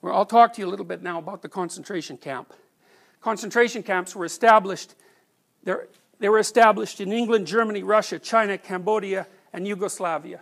Well, I'll talk to you a little bit now about the concentration camp. Concentration camps were established, they were established in England, Germany, Russia, China, Cambodia, and Yugoslavia.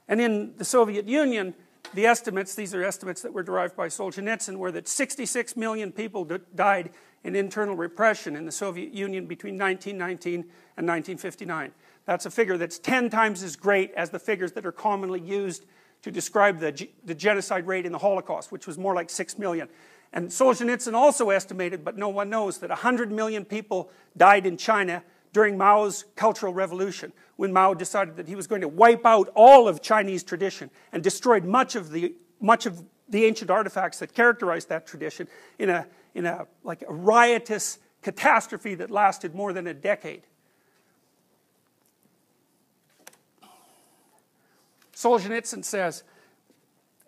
And in the Soviet Union, the estimates, these are estimates that were derived by Solzhenitsyn, were that 66 million people died in internal repression in the Soviet Union between 1919 and 1959. That's a figure that's 10 times as great as the figures that are commonly used to describe the genocide rate in the Holocaust, which was more like 6 million. And Solzhenitsyn also estimated, but no one knows, that 100 million people died in China during Mao's Cultural Revolution, when Mao decided that he was going to wipe out all of Chinese tradition and destroyed much of the ancient artifacts that characterized that tradition in a riotous catastrophe that lasted more than a decade. Solzhenitsyn says,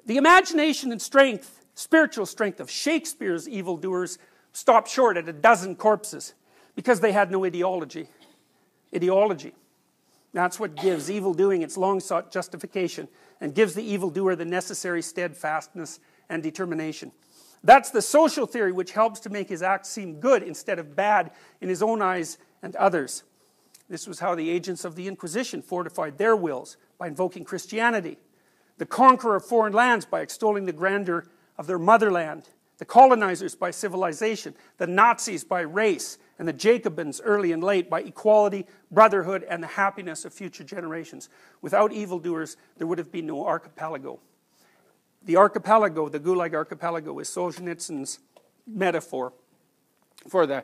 the imagination and strength, spiritual strength of Shakespeare's evildoers stopped short at a dozen corpses because they had no ideology. Ideology. That's what gives evil doing its long-sought justification and gives the evildoer the necessary steadfastness and determination. That's the social theory which helps to make his acts seem good instead of bad in his own eyes and others. This was how the agents of the Inquisition fortified their wills, by invoking Christianity. The conqueror of foreign lands by extolling the grandeur of their motherland. The colonizers by civilization. The Nazis by race. And the Jacobins, early and late, by equality, brotherhood, and the happiness of future generations. Without evildoers, there would have been no archipelago. The archipelago, the Gulag archipelago, is Solzhenitsyn's metaphor for the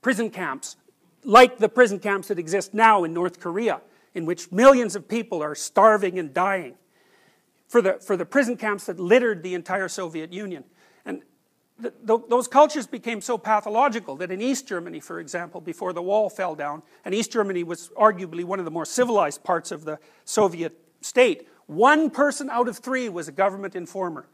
prison camps, like the prison camps that exist now in North Korea, in which millions of people are starving and dying, for the prison camps that littered the entire Soviet Union. And those cultures became so pathological that in East Germany, for example, before the wall fell down, and East Germany was arguably one of the more civilized parts of the Soviet state, 1 person out of 3 was a government informer.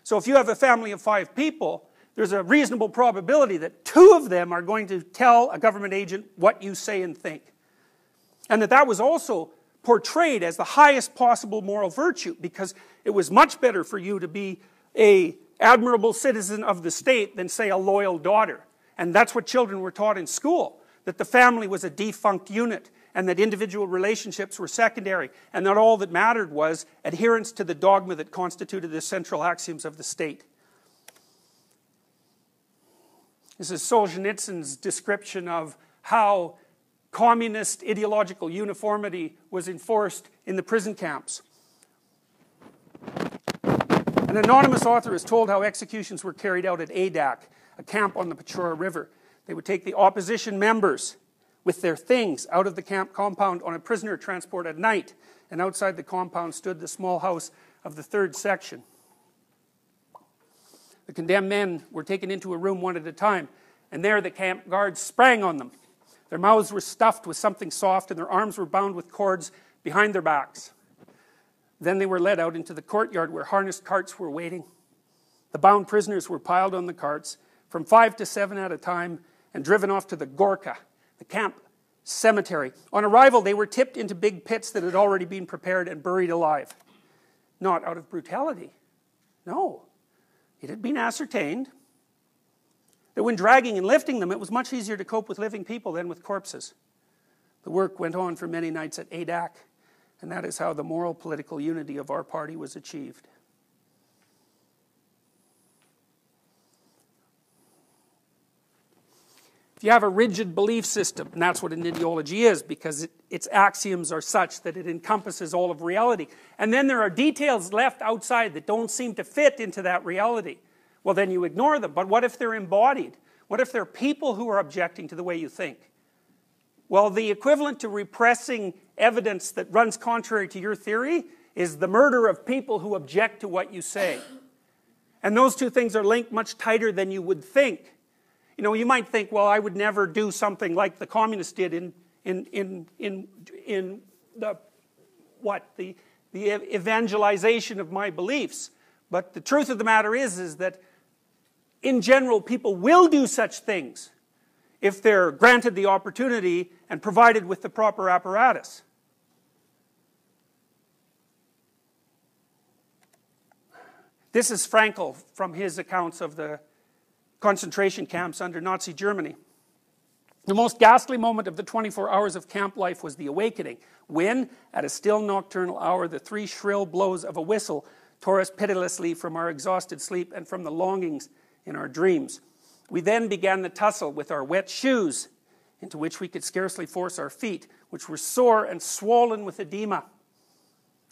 So if you have a family of 5 people, there's a reasonable probability that 2 of them are going to tell a government agent what you say and think. And that was also portrayed as the highest possible moral virtue, because it was much better for you to be an admirable citizen of the state than, say, a loyal daughter. And that's what children were taught in school, that the family was a defunct unit, and that individual relationships were secondary, and that all that mattered was adherence to the dogma that constituted the central axioms of the state. This is Solzhenitsyn's description of how communist ideological uniformity was enforced in the prison camps. An anonymous author is told how executions were carried out at Adak, a camp on the Pechora River. They would take the opposition members with their things out of the camp compound on a prisoner transport at night, and outside the compound stood the small house of the 3rd section. The condemned men were taken into a room one at a time, and there the camp guards sprang on them. Their mouths were stuffed with something soft, and their arms were bound with cords behind their backs. Then they were led out into the courtyard where harnessed carts were waiting. The bound prisoners were piled on the carts, from 5 to 7 at a time, and driven off to the Gorka, the camp cemetery. On arrival, they were tipped into big pits that had already been prepared and buried alive. Not out of brutality. No. It had been ascertained that when dragging and lifting them, it was much easier to cope with living people than with corpses. The work went on for many nights at Adak, and that is how the moral political unity of our party was achieved. If you have a rigid belief system, and that's what an ideology is, because its axioms are such that it encompasses all of reality, and then there are details left outside that don't seem to fit into that reality, well, then you ignore them. But what if they're embodied? What if they're people who are objecting to the way you think? Well, the equivalent to repressing evidence that runs contrary to your theory is the murder of people who object to what you say. And those two things are linked much tighter than you would think. You know, you might think, well, I would never do something like the communists did in the evangelization of my beliefs. But the truth of the matter is that in general, people will do such things if they're granted the opportunity and provided with the proper apparatus. This is Frankel from his accounts of the concentration camps under Nazi Germany. The most ghastly moment of the 24 hours of camp life was the awakening, when, at a still nocturnal hour, the 3 shrill blows of a whistle tore us pitilessly from our exhausted sleep and from the longings in our dreams. We then began the tussle with our wet shoes, into which we could scarcely force our feet, which were sore and swollen with edema.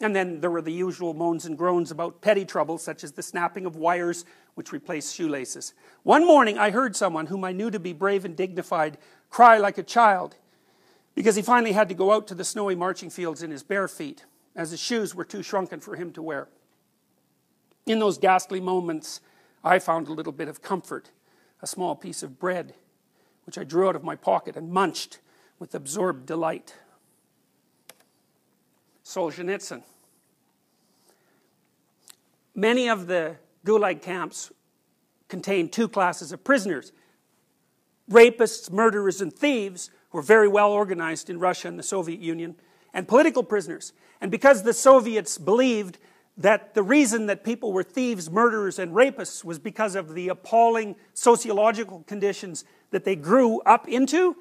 And then there were the usual moans and groans about petty troubles, such as the snapping of wires which replaced shoelaces. One morning I heard someone, whom I knew to be brave and dignified, cry like a child, because he finally had to go out to the snowy marching fields in his bare feet, as his shoes were too shrunken for him to wear. In those ghastly moments, I found a little bit of comfort, a small piece of bread, which I drew out of my pocket and munched with absorbed delight. Solzhenitsyn. Many of the Gulag camps contained 2 classes of prisoners. Rapists, murderers, and thieves were very well organized in Russia and the Soviet Union, and political prisoners. And because the Soviets believed that the reason that people were thieves, murderers, and rapists was because of the appalling sociological conditions that they grew up into,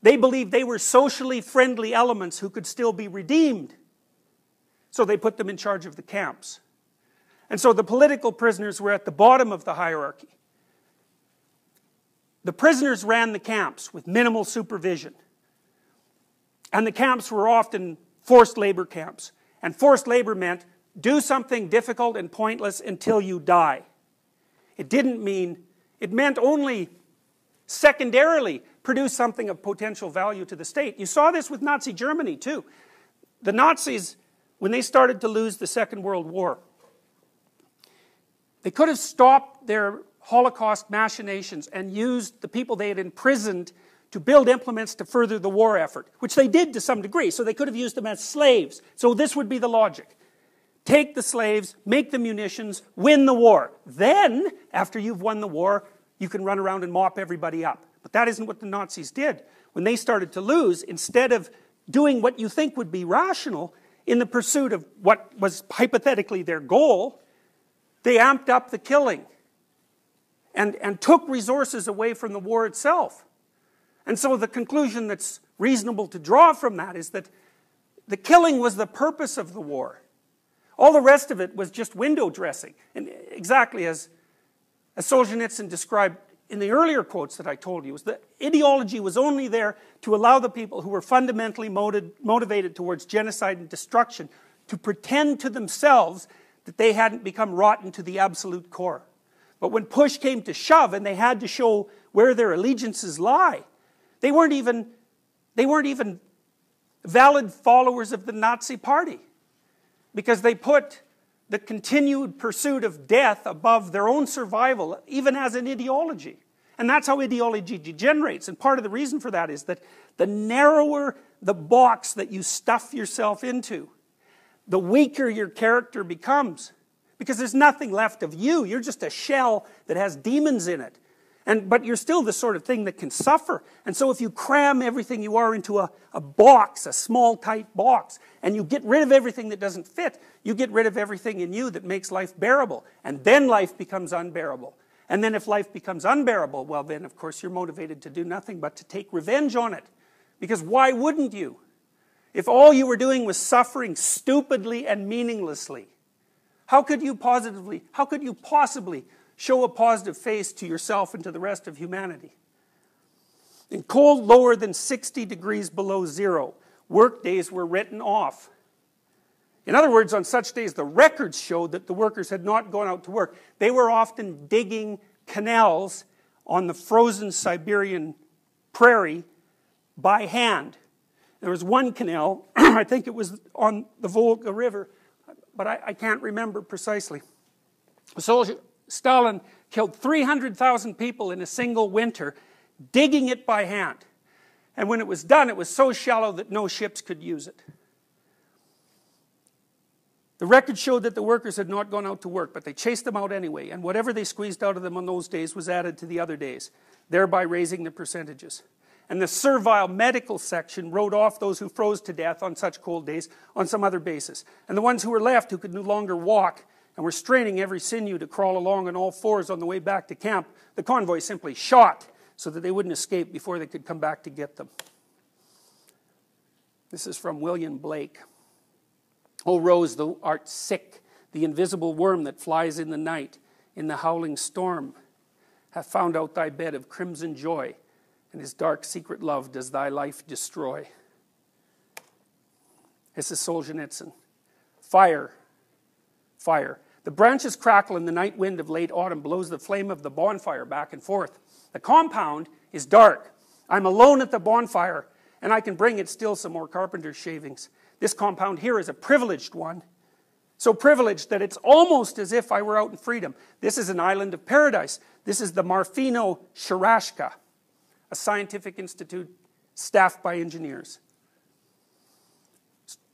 they believed they were socially friendly elements who could still be redeemed. So they put them in charge of the camps. And so the political prisoners were at the bottom of the hierarchy. The prisoners ran the camps with minimal supervision. And the camps were often forced labor camps. And forced labor meant do something difficult and pointless until you die. It meant only secondarily produce something of potential value to the state. You saw this with Nazi Germany too. The Nazis, when they started to lose the Second World War, they could have stopped their Holocaust machinations and used the people they had imprisoned to build implements to further the war effort, which they did to some degree, so they could have used them as slaves. So this would be the logic. Take the slaves, make the munitions, win the war. Then, after you've won the war, you can run around and mop everybody up. But that isn't what the Nazis did. When they started to lose, instead of doing what you think would be rational in the pursuit of what was hypothetically their goal, they amped up the killing and took resources away from the war itself. And so the conclusion that's reasonable to draw from that is that the killing was the purpose of the war. All the rest of it was just window dressing. And exactly as Solzhenitsyn described in the earlier quotes that I told you, was that ideology was only there to allow the people who were fundamentally motivated towards genocide and destruction to pretend to themselves that they hadn't become rotten to the absolute core. But when push came to shove and they had to show where their allegiances lie, they weren't even valid followers of the Nazi Party, because they put the continued pursuit of death above their own survival, even as an ideology. And that's how ideology degenerates. And part of the reason for that is that the narrower the box that you stuff yourself into, the weaker your character becomes. Because there's nothing left of you. You're just a shell that has demons in it. But you're still the sort of thing that can suffer. And so if you cram everything you are into a box, a small, tight box, and you get rid of everything that doesn't fit, you get rid of everything in you that makes life bearable. And then life becomes unbearable. And then if life becomes unbearable, well then, of course, you're motivated to do nothing but to take revenge on it. Because why wouldn't you? If all you were doing was suffering stupidly and meaninglessly, how could you possibly show a positive face to yourself and to the rest of humanity? In cold lower than 60 degrees below zero, work days were written off. In other words, on such days, the records showed that the workers had not gone out to work. They were often digging canals on the frozen Siberian prairie by hand. There was one canal, I think it was on the Volga River, but I can't remember precisely. Stalin killed 300,000 people in a single winter, digging it by hand. And when it was done, it was so shallow that no ships could use it. The record showed that the workers had not gone out to work, but they chased them out anyway, and whatever they squeezed out of them on those days was added to the other days, thereby raising the percentages. And the servile medical section wrote off those who froze to death on such cold days on some other basis. And the ones who were left, who could no longer walk, and were straining every sinew to crawl along on all fours on the way back to camp, the convoy simply shot so that they wouldn't escape before they could come back to get them. This is from William Blake. O Rose, thou art sick, the invisible worm that flies in the night, in the howling storm, hath found out thy bed of crimson joy, and his dark secret love does thy life destroy. This is Solzhenitsyn. Fire, fire. The branches crackle and the night wind of late autumn blows the flame of the bonfire back and forth. The compound is dark. I'm alone at the bonfire, and I can bring it still some more carpenter's shavings. This compound here is a privileged one. So privileged that it's almost as if I were out in freedom. This is an island of paradise. This is the Marfino Sharashka, a scientific institute staffed by engineers,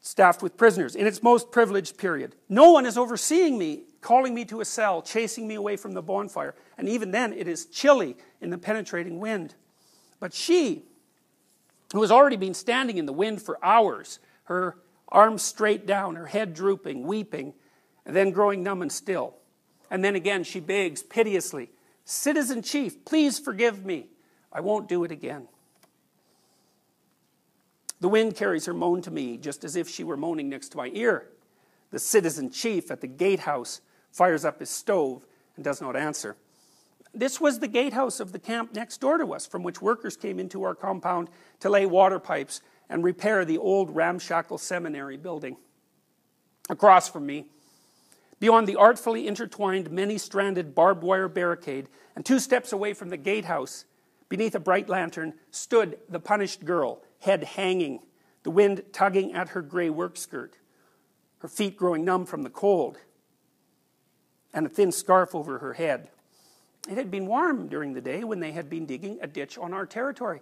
staffed with prisoners, in its most privileged period. No one is overseeing me, calling me to a cell, chasing me away from the bonfire. And even then, it is chilly in the penetrating wind. But she, who has already been standing in the wind for hours, her arms straight down, her head drooping, weeping, and then growing numb and still. And then again she begs piteously, "Citizen Chief, please forgive me. I won't do it again." The wind carries her moan to me, just as if she were moaning next to my ear. The Citizen Chief at the gatehouse fires up his stove and does not answer. This was the gatehouse of the camp next door to us, from which workers came into our compound to lay water pipes and repair the old ramshackle seminary building. Across from me, beyond the artfully intertwined, many-stranded barbed wire barricade, and 2 steps away from the gatehouse, beneath a bright lantern, stood the punished girl, head hanging, the wind tugging at her gray work skirt, her feet growing numb from the cold, and a thin scarf over her head. It had been warm during the day when they had been digging a ditch on our territory.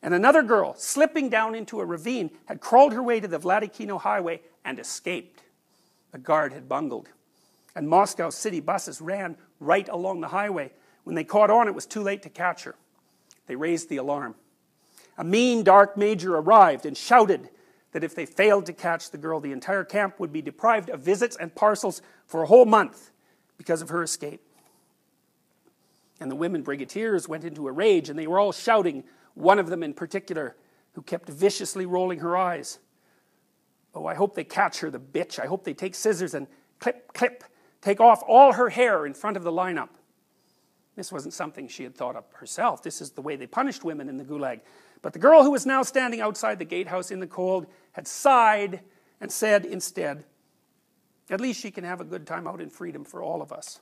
And another girl, slipping down into a ravine, had crawled her way to the Vladikino highway and escaped. The guard had bungled. And Moscow city buses ran right along the highway. When they caught on, it was too late to catch her. They raised the alarm. A mean, dark major arrived and shouted that if they failed to catch the girl, the entire camp would be deprived of visits and parcels for a whole month because of her escape. And the women brigadiers went into a rage, and they were all shouting, one of them in particular, who kept viciously rolling her eyes. "Oh, I hope they catch her, the bitch. I hope they take scissors and clip, clip, take off all her hair in front of the lineup." This wasn't something she had thought up herself. This is the way they punished women in the Gulag. But the girl who was now standing outside the gatehouse in the cold had sighed and said instead, "At least she can have a good time out in freedom for all of us."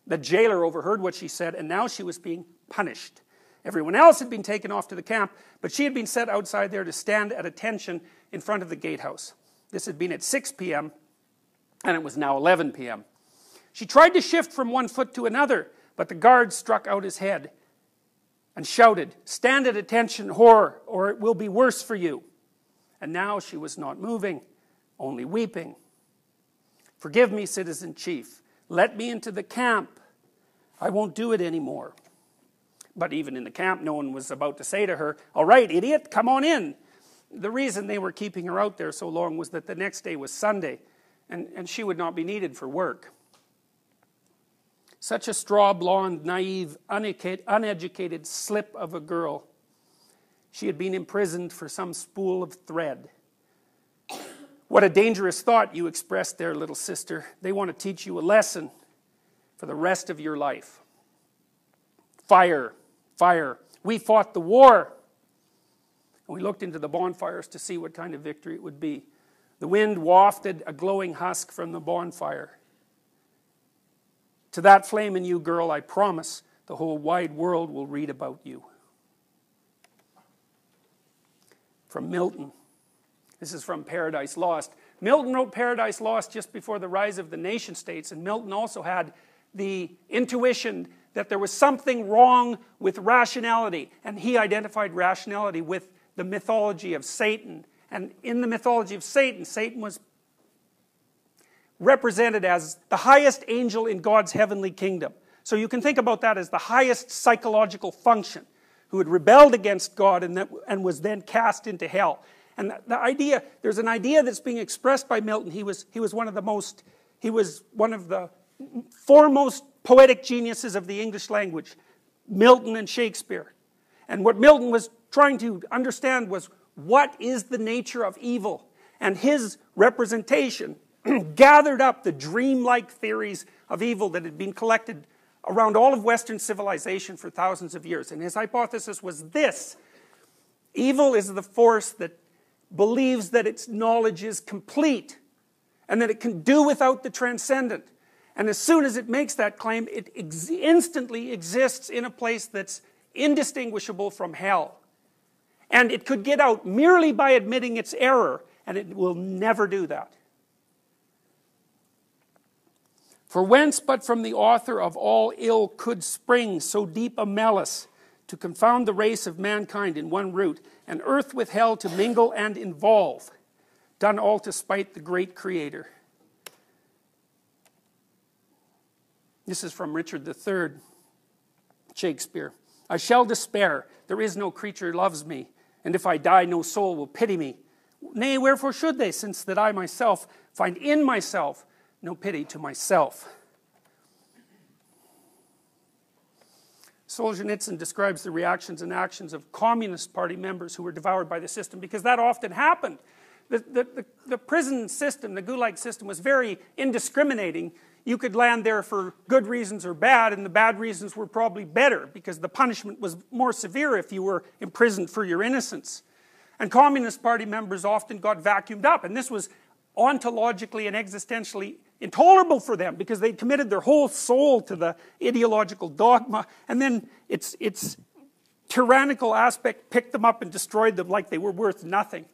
The jailer overheard what she said, and now she was being punished. Everyone else had been taken off to the camp, but she had been set outside there to stand at attention in front of the gatehouse. This had been at 6 p.m., and it was now 11 p.m. She tried to shift from one foot to another, but the guard struck out his head and shouted, "Stand at attention, whore, or it will be worse for you." And now she was not moving, only weeping. "Forgive me, Citizen Chief. Let me into the camp. I won't do it anymore." But even in the camp, no one was about to say to her, "All right, idiot, come on in." The reason they were keeping her out there so long was that the next day was Sunday, and she would not be needed for work. Such a straw blonde, naive, uneducated slip of a girl. She had been imprisoned for some spool of thread. What a dangerous thought you expressed there, little sister. They want to teach you a lesson for the rest of your life. Fire, fire. We fought the war. And we looked into the bonfires to see what kind of victory it would be. The wind wafted a glowing husk from the bonfire. To that flame in you, girl, I promise the whole wide world will read about you. From Milton. This is from Paradise Lost. Milton wrote Paradise Lost just before the rise of the nation states, and Milton also had the intuition that there was something wrong with rationality, and he identified rationality with the mythology of Satan. And in the mythology of Satan, Satan was represented as the highest angel in God's heavenly kingdom. So you can think about that as the highest psychological function, who had rebelled against God and was then cast into hell. And the idea, there's an idea that's being expressed by Milton. He was one of the foremost poetic geniuses of the English language, Milton and Shakespeare. And what Milton was trying to understand was, what is the nature of evil? And his representation gathered up the dreamlike theories of evil that had been collected around all of Western civilization for thousands of years. And his hypothesis was this: evil is the force that believes that its knowledge is complete and that it can do without the transcendent. And as soon as it makes that claim, it instantly exists in a place that's indistinguishable from hell. And it could get out merely by admitting its error, and it will never do that. For whence but from the author of all ill could spring so deep a malice, to confound the race of mankind in one root, and earth with hell to mingle and involve, done all to spite the great Creator. This is from Richard III, Shakespeare. I shall despair, there is no creature loves me, and if I die, no soul will pity me. Nay, wherefore should they, since that I myself find in myself no pity to myself. Solzhenitsyn describes the reactions and actions of Communist Party members who were devoured by the system, because that often happened. The prison system, the Gulag system, was very indiscriminating. You could land there for good reasons or bad, and the bad reasons were probably better, because the punishment was more severe if you were imprisoned for your innocence. And Communist Party members often got vacuumed up, and this was ontologically and existentially intolerable for them, because they'd committed their whole soul to the ideological dogma, and then its tyrannical aspect picked them up and destroyed them like they were worth nothing.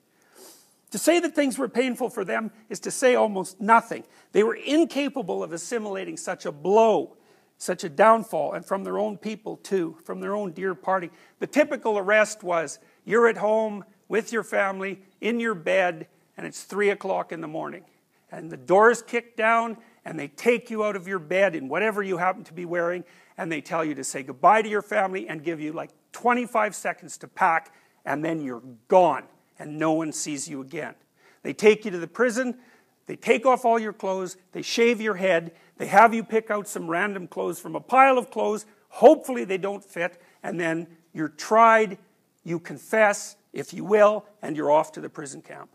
To say that things were painful for them is to say almost nothing. They were incapable of assimilating such a blow, such a downfall, and from their own people too, from their own dear party. The typical arrest was, you're at home with your family, in your bed, and it's 3 o'clock in the morning. And the door's kicked down, and they take you out of your bed in whatever you happen to be wearing, and they tell you to say goodbye to your family and give you like 25 seconds to pack, and then you're gone, and no one sees you again. They take you to the prison, they take off all your clothes, they shave your head, they have you pick out some random clothes from a pile of clothes, hopefully they don't fit, and then you're tried, you confess, if you will, and you're off to the prison camp.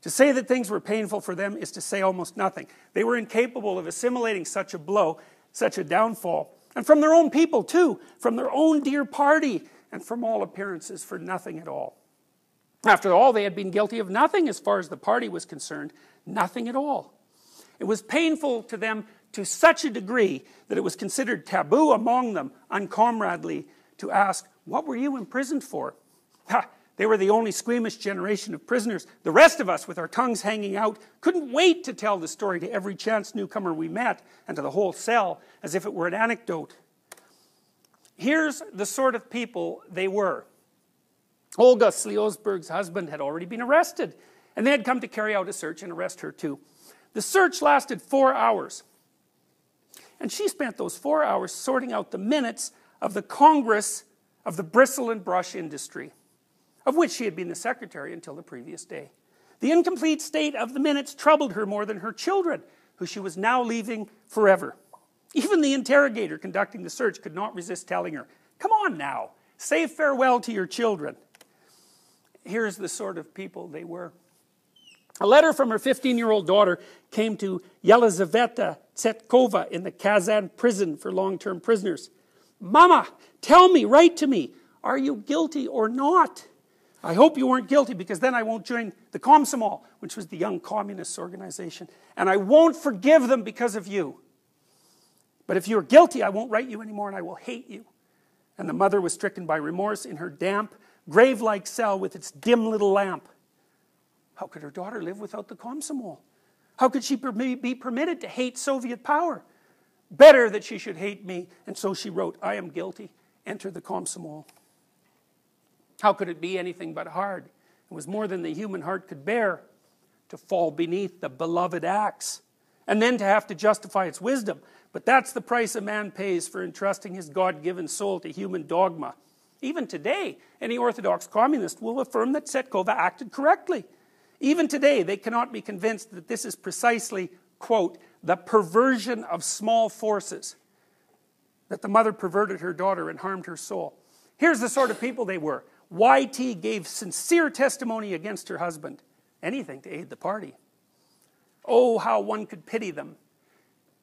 To say that things were painful for them is to say almost nothing. They were incapable of assimilating such a blow, such a downfall, and from their own people too, from their own dear party, and from all appearances for nothing at all. After all, they had been guilty of nothing as far as the party was concerned, nothing at all. It was painful to them to such a degree that it was considered taboo among them, uncomradely, to ask, what were you imprisoned for? Ha! They were the only squeamish generation of prisoners. The rest of us, with our tongues hanging out, couldn't wait to tell the story to every chance newcomer we met, and to the whole cell, as if it were an anecdote. Here's the sort of people they were. Olga Sliosberg's husband had already been arrested, and they had come to carry out a search and arrest her too. The search lasted 4 hours, and she spent those 4 hours sorting out the minutes of the Congress of the bristle and brush industry, of which she had been the secretary until the previous day. The incomplete state of the minutes troubled her more than her children, who she was now leaving forever. Even the interrogator conducting the search could not resist telling her, come on now, say farewell to your children. Here's the sort of people they were. A letter from her 15-year-old daughter came to Yelizaveta Tsetkova in the Kazan prison for long-term prisoners. Mama, tell me, write to me, are you guilty or not? I hope you weren't guilty, because then I won't join the Komsomol, which was the young communists organization, and I won't forgive them because of you. But if you're guilty, I won't write you anymore, and I will hate you. And the mother was stricken by remorse in her damp, grave-like cell with its dim little lamp. How could her daughter live without the Komsomol? How could she be permitted to hate Soviet power? Better that she should hate me. And so she wrote, I am guilty. Enter the Komsomol. How could it be anything but hard? It was more than the human heart could bear to fall beneath the beloved axe, and then to have to justify its wisdom. But that's the price a man pays for entrusting his God-given soul to human dogma. Even today, any Orthodox communist will affirm that Tsetkova acted correctly. Even today, they cannot be convinced that this is precisely quote, the perversion of small forces. That the mother perverted her daughter and harmed her soul. Here's the sort of people they were. YT gave sincere testimony against her husband. Anything to aid the party. Oh, how one could pity them.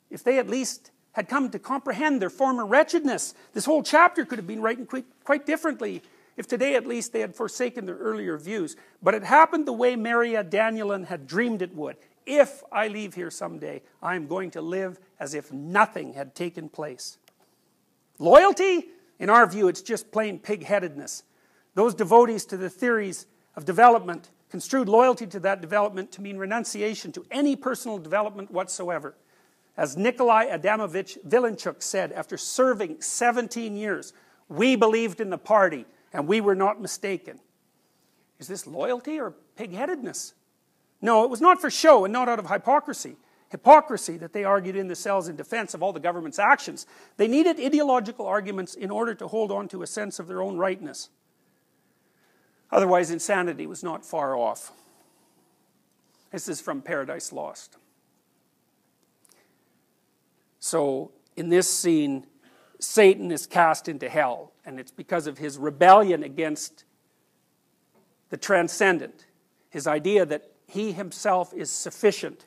If they at least had come to comprehend their former wretchedness. This whole chapter could have been written quite differently if today at least they had forsaken their earlier views. But it happened the way Maria Danielin had dreamed it would. If I leave here someday, I am going to live as if nothing had taken place. Loyalty? In our view, it's just plain pig-headedness. Those devotees to the theories of development construed loyalty to that development to mean renunciation to any personal development whatsoever. As Nikolai Adamovich Vilenchuk said after serving 17 years, we believed in the party and we were not mistaken. Is this loyalty or pig-headedness? No, it was not for show and not out of hypocrisy. Hypocrisy that they argued in the cells in defense of all the government's actions. They needed ideological arguments in order to hold on to a sense of their own rightness. Otherwise, insanity was not far off. This is from Paradise Lost. So, in this scene, Satan is cast into hell, and it's because of his rebellion against the transcendent, his idea that he himself is sufficient.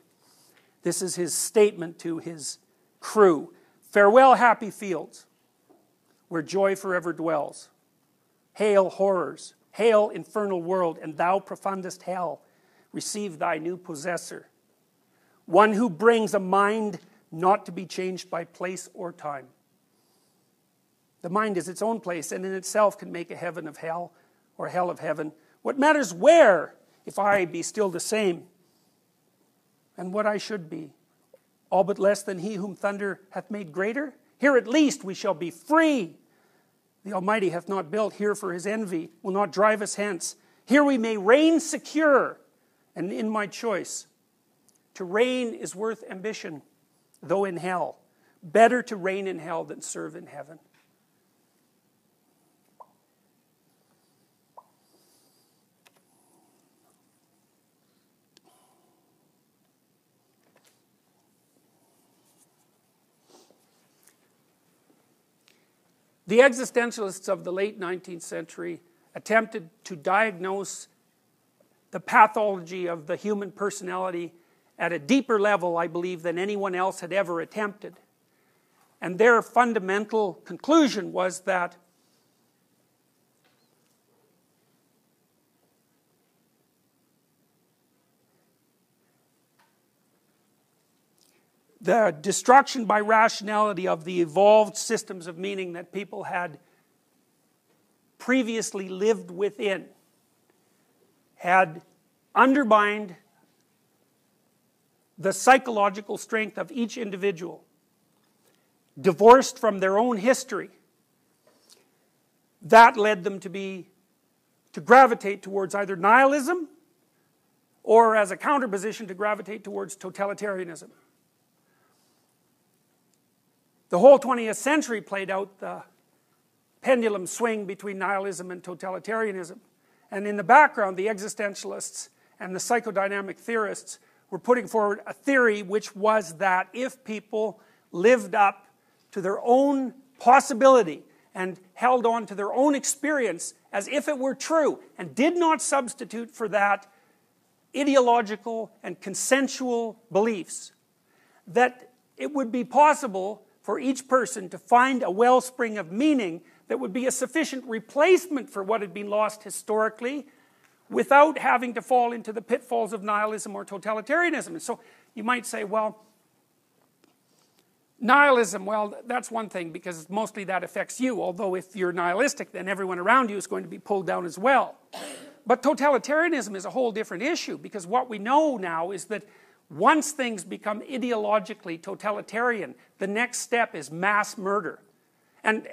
This is his statement to his crew. Farewell, happy fields, where joy forever dwells. Hail, horrors. Hail, infernal world, and thou profundest hell. Receive thy new possessor. One who brings a mind not to be changed by place or time. The mind is its own place, and in itself can make a heaven of hell, or hell of heaven. What matters where, if I be still the same, and what I should be, all but less than he whom thunder hath made greater? Here at least we shall be free. The Almighty hath not built here for his envy, will not drive us hence. Here we may reign secure, and in my choice. To reign is worth ambition, though in hell. Better to reign in hell than serve in heaven. The existentialists of the late 19th century attempted to diagnose the pathology of the human personality at a deeper level, I believe, than anyone else had ever attempted. And their fundamental conclusion was that the destruction by rationality of the evolved systems of meaning that people had previously lived within had undermined the psychological strength of each individual, divorced from their own history. That led them to gravitate towards either nihilism or, as a counterposition, to gravitate towards totalitarianism. The whole 20th century played out the pendulum swing between nihilism and totalitarianism. And in the background, the existentialists and the psychodynamic theorists were putting forward a theory which was that if people lived up to their own possibility and held on to their own experience as if it were true and did not substitute for that ideological and consensual beliefs, that it would be possible for each person to find a wellspring of meaning that would be a sufficient replacement for what had been lost historically without having to fall into the pitfalls of nihilism or totalitarianism. And so you might say, well, nihilism, well, that's one thing because mostly that affects you, although if you're nihilistic, then everyone around you is going to be pulled down as well. But totalitarianism is a whole different issue because what we know now is that once things become ideologically totalitarian, the next step is mass murder. And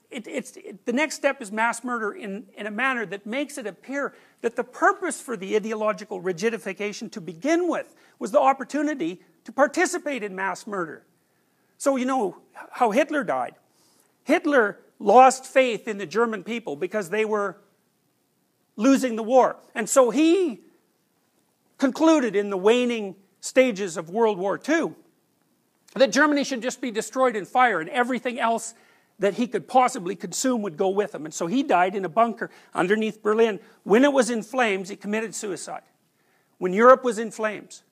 the next step is mass murder in a manner that makes it appear that the purpose for the ideological rigidification to begin with was the opportunity to participate in mass murder. So you know how Hitler died. Hitler lost faith in the German people because they were losing the war. And so he concluded in the waning stages of World War II, that Germany should just be destroyed in fire and everything else that he could possibly consume would go with him. And so he died in a bunker underneath Berlin. When it was in flames, he committed suicide. When Europe was in flames.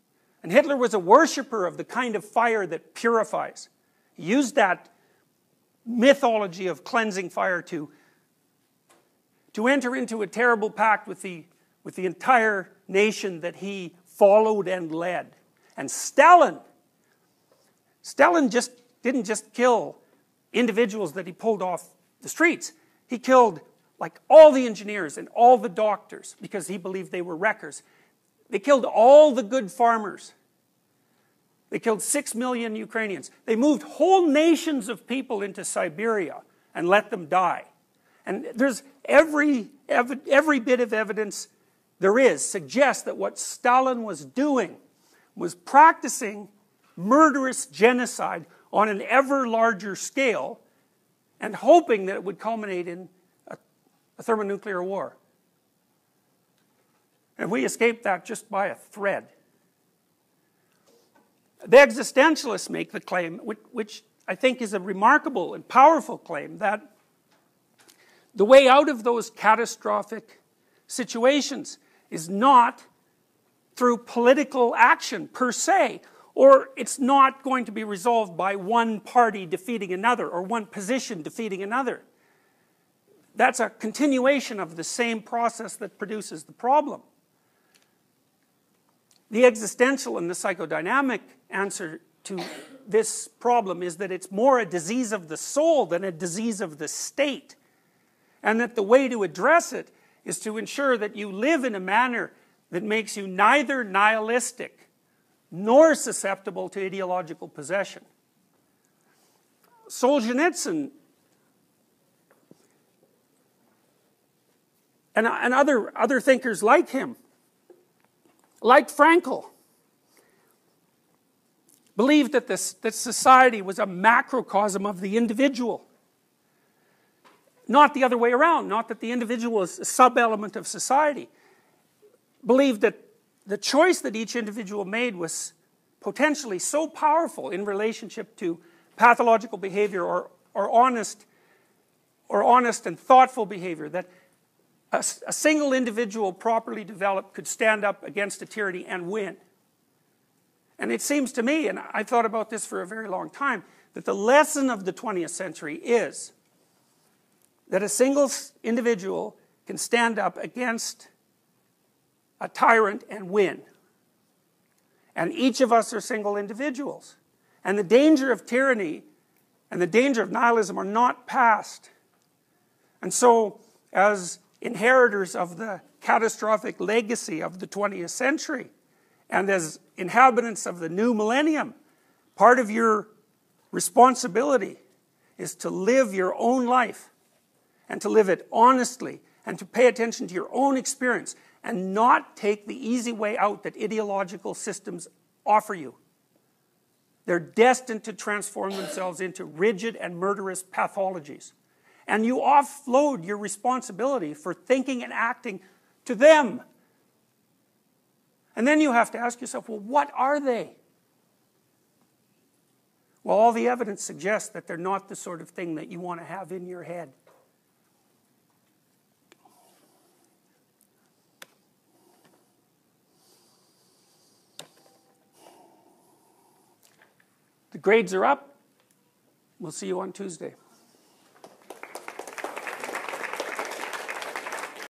And Hitler was a worshipper of the kind of fire that purifies. He used that mythology of cleansing fire to enter into a terrible pact with the entire nation that he followed and led. And Stalin didn't just kill individuals that he pulled off the streets. He killed like all the engineers and all the doctors because he believed they were wreckers. They killed all the good farmers. They killed 6 million Ukrainians. They moved whole nations of people into Siberia and let them die. And there's every bit of evidence there is suggests that what Stalin was doing was practicing murderous genocide on an ever larger scale and hoping that it would culminate in a thermonuclear war. And we escaped that just by a thread. The existentialists make the claim, which I think is a remarkable and powerful claim, that the way out of those catastrophic situations is not through political action per se, or it's not going to be resolved by one party defeating another or one position defeating another. That's a continuation of the same process that produces the problem. The existential and the psychodynamic answer to this problem is that it's more a disease of the soul than a disease of the state. And that the way to address it is to ensure that you live in a manner that makes you neither nihilistic nor susceptible to ideological possession. Solzhenitsyn and other thinkers like him, like Frankl, believed that society was a macrocosm of the individual. Not the other way around, not that the individual is a sub-element of society. Believed that the choice that each individual made was potentially so powerful in relationship to pathological behavior or honest and thoughtful behavior that a single individual properly developed could stand up against a tyranny and win. And it seems to me, and I've thought about this for a very long time, that the lesson of the 20th century is that a single individual can stand up against a tyrant and win. And each of us are single individuals. And the danger of tyranny and the danger of nihilism are not past. And so, as inheritors of the catastrophic legacy of the 20th century, and as inhabitants of the new millennium, part of your responsibility is to live your own life and to live it honestly and to pay attention to your own experience and not take the easy way out that ideological systems offer you. They're destined to transform themselves into rigid and murderous pathologies. And you offload your responsibility for thinking and acting to them. And then you have to ask yourself, well, what are they? Well, all the evidence suggests that they're not the sort of thing that you want to have in your head. The grades are up. We'll see you on Tuesday.